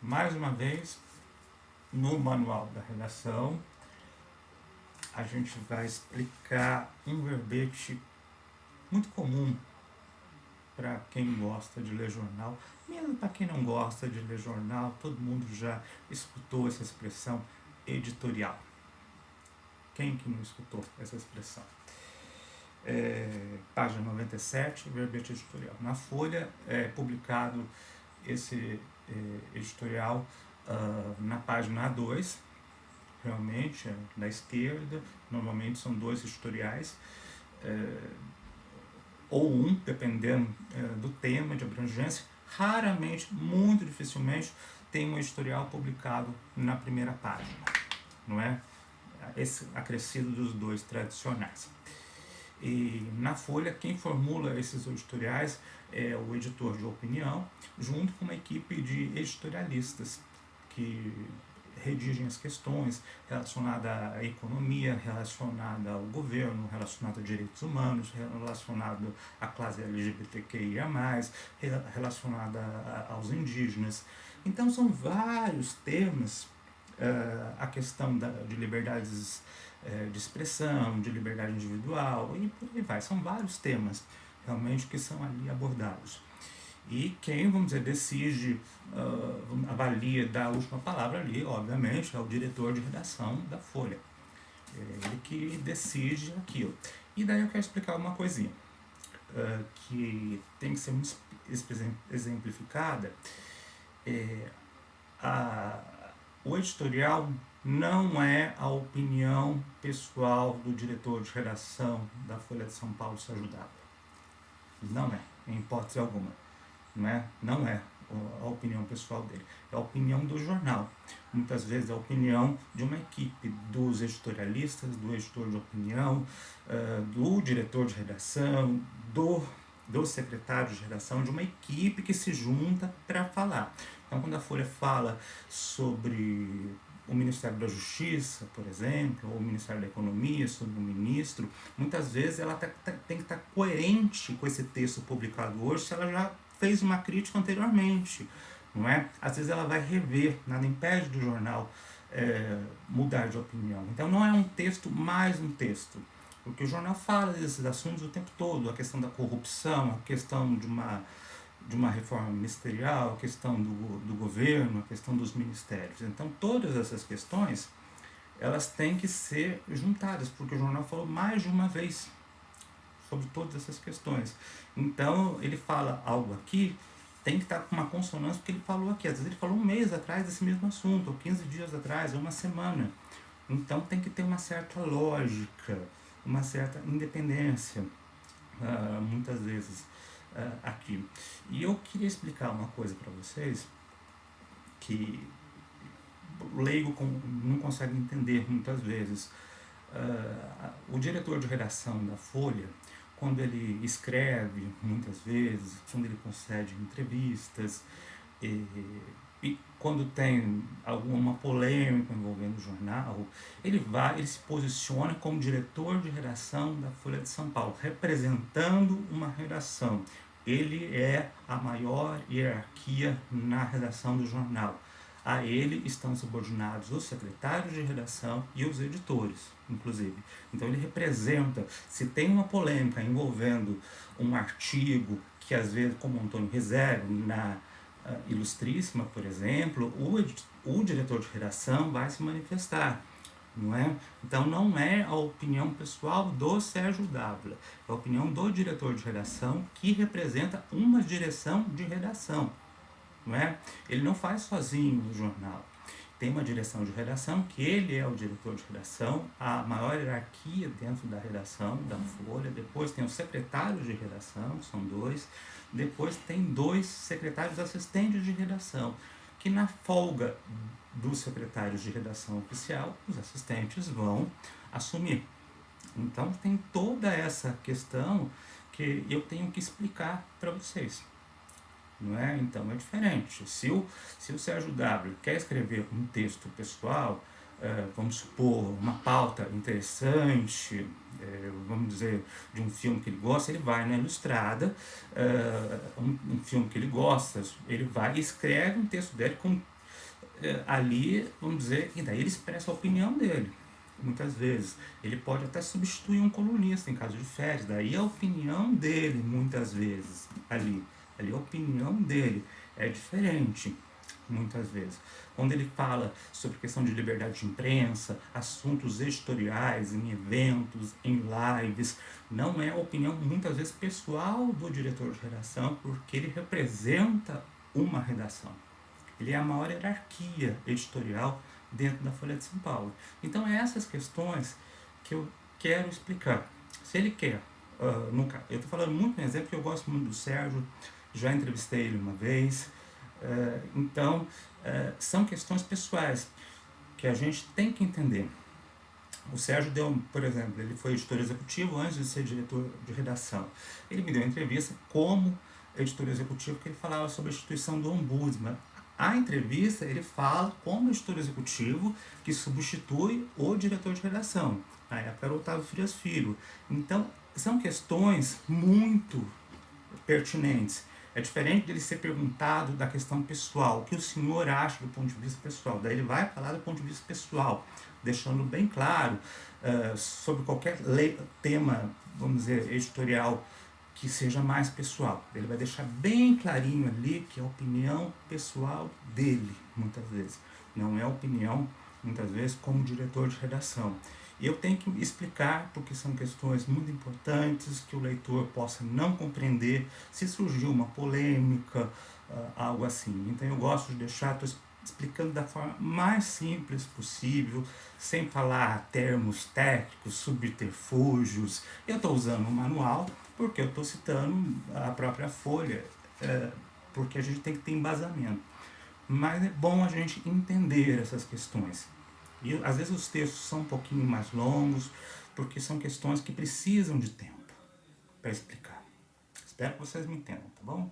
mais uma vez, no manual da redação, a gente vai explicar um verbete muito comum para quem gosta de ler jornal, mesmo para quem não gosta de ler jornal, todo mundo já escutou essa expressão editorial. Quem que não escutou essa expressão? Página 97, verbete editorial. Na Folha é publicado esse editorial na página A2, realmente, da esquerda. Normalmente são dois editoriais, ou um, dependendo do tema, de abrangência. Raramente, muito dificilmente, tem um editorial publicado na primeira página, não é? Esse acrescido dos dois tradicionais. E na Folha, quem formula esses editoriais é o editor de opinião, junto com uma equipe de editorialistas que redigem as questões relacionadas à economia, relacionadas ao governo, relacionadas a direitos humanos, relacionadas à classe LGBTQIA+, relacionadas aos indígenas. Então são vários temas, a questão de liberdades de expressão, de liberdade individual, e por aí vai. São vários temas realmente que são ali abordados. E quem, vamos dizer, decide, avalia, dá a última palavra ali, obviamente, é o diretor de redação da Folha. É ele que decide aquilo. E daí eu quero explicar uma coisinha que tem que ser muito exemplificada. O editorial não é a opinião pessoal do diretor de redação da Folha de São Paulo, Sérgio Dávila. Não é, em hipótese alguma. Não é a opinião pessoal dele, é a opinião do jornal. Muitas vezes é a opinião de uma equipe dos editorialistas, do editor de opinião, do diretor de redação, do secretário de redação, de uma equipe que se junta para falar. Então, quando a Folha fala sobre o Ministério da Justiça, por exemplo, ou o Ministério da Economia, sobre o ministro, muitas vezes ela tem que estar coerente com esse texto publicado hoje, se ela já fez uma crítica anteriormente, não é? Às vezes ela vai rever, nada impede do jornal mudar de opinião. Então não é um texto mais um texto, porque o jornal fala desses assuntos o tempo todo, a questão da corrupção, a questão de uma reforma ministerial, a questão do governo, a questão dos ministérios. Então todas essas questões, elas têm que ser juntadas, porque o jornal falou mais de uma vez sobre todas essas questões. Então ele fala algo aqui, tem que estar com uma consonância porque ele falou aqui. Às vezes ele falou um mês atrás desse mesmo assunto, ou 15 dias atrás, ou uma semana. Então tem que ter uma certa lógica, uma certa independência, muitas vezes, aqui. E eu queria explicar uma coisa para vocês que o leigo não consegue entender muitas vezes. O diretor de redação da Folha, quando ele escreve, muitas vezes, quando ele concede entrevistas, e quando tem alguma polêmica envolvendo o jornal, ele se posiciona como diretor de redação da Folha de São Paulo, representando uma redação. Ele é a maior hierarquia na redação do jornal. A ele estão subordinados os secretários de redação e os editores, inclusive. Então ele representa, se tem uma polêmica envolvendo um artigo que às vezes, como Antônio Reserve, na Ilustríssima, por exemplo, o diretor de redação vai se manifestar, não é? Então não é a opinião pessoal do Sérgio Dávila, é a opinião do diretor de redação que representa uma direção de redação. Não é? Ele não faz sozinho o jornal. Tem uma direção de redação, que ele é o diretor de redação, a maior hierarquia dentro da redação, da Folha. Depois tem os secretários de redação, são dois. Depois tem dois secretários assistentes de redação, que na folga dos secretários de redação oficial, os assistentes vão assumir. Então tem toda essa questão que eu tenho que explicar para vocês. Não é? Então é diferente. Se o Sérgio W. quer escrever um texto pessoal, vamos supor, uma pauta interessante, vamos dizer, de um filme que ele gosta, ele vai na Ilustrada, um filme que ele gosta, ele vai e escreve um texto dele com ali, vamos dizer, e daí ele expressa a opinião dele. Muitas vezes. Ele pode até substituir um colunista em caso de férias. Daí a opinião dele, muitas vezes, ali. Ali a opinião dele é diferente, muitas vezes. Quando ele fala sobre questão de liberdade de imprensa, assuntos editoriais, em eventos, em lives, não é a opinião, muitas vezes, pessoal do diretor de redação, porque ele representa uma redação. Ele é a maior hierarquia editorial dentro da Folha de São Paulo. Então, é essas questões que eu quero explicar. Se ele quer, eu estou falando muito um exemplo, porque eu gosto muito do Sérgio, já entrevistei ele uma vez. Então, são questões pessoais que a gente tem que entender. O Sérgio deu, por exemplo, ele foi editor executivo antes de ser diretor de redação. Ele me deu uma entrevista como editor executivo, que ele falava sobre a instituição do Ombudsman. A entrevista ele fala como editor executivo que substitui o diretor de redação. Na época era o Otávio Frias Filho. Então, são questões muito pertinentes. É diferente dele ser perguntado da questão pessoal, o que o senhor acha do ponto de vista pessoal. Daí ele vai falar do ponto de vista pessoal, deixando bem claro sobre qualquer tema, vamos dizer, editorial que seja mais pessoal. Ele vai deixar bem clarinho ali que é a opinião pessoal dele, muitas vezes. Não é a opinião, muitas vezes, como diretor de redação. E eu tenho que explicar porque são questões muito importantes que o leitor possa não compreender se surgiu uma polêmica, algo assim. Então eu gosto de deixar, estou explicando da forma mais simples possível, sem falar termos técnicos, subterfúgios. Eu estou usando um manual porque eu estou citando a própria Folha, porque a gente tem que ter embasamento. Mas é bom a gente entender essas questões. E às vezes os textos são um pouquinho mais longos, porque são questões que precisam de tempo para explicar. Espero que vocês me entendam, tá bom?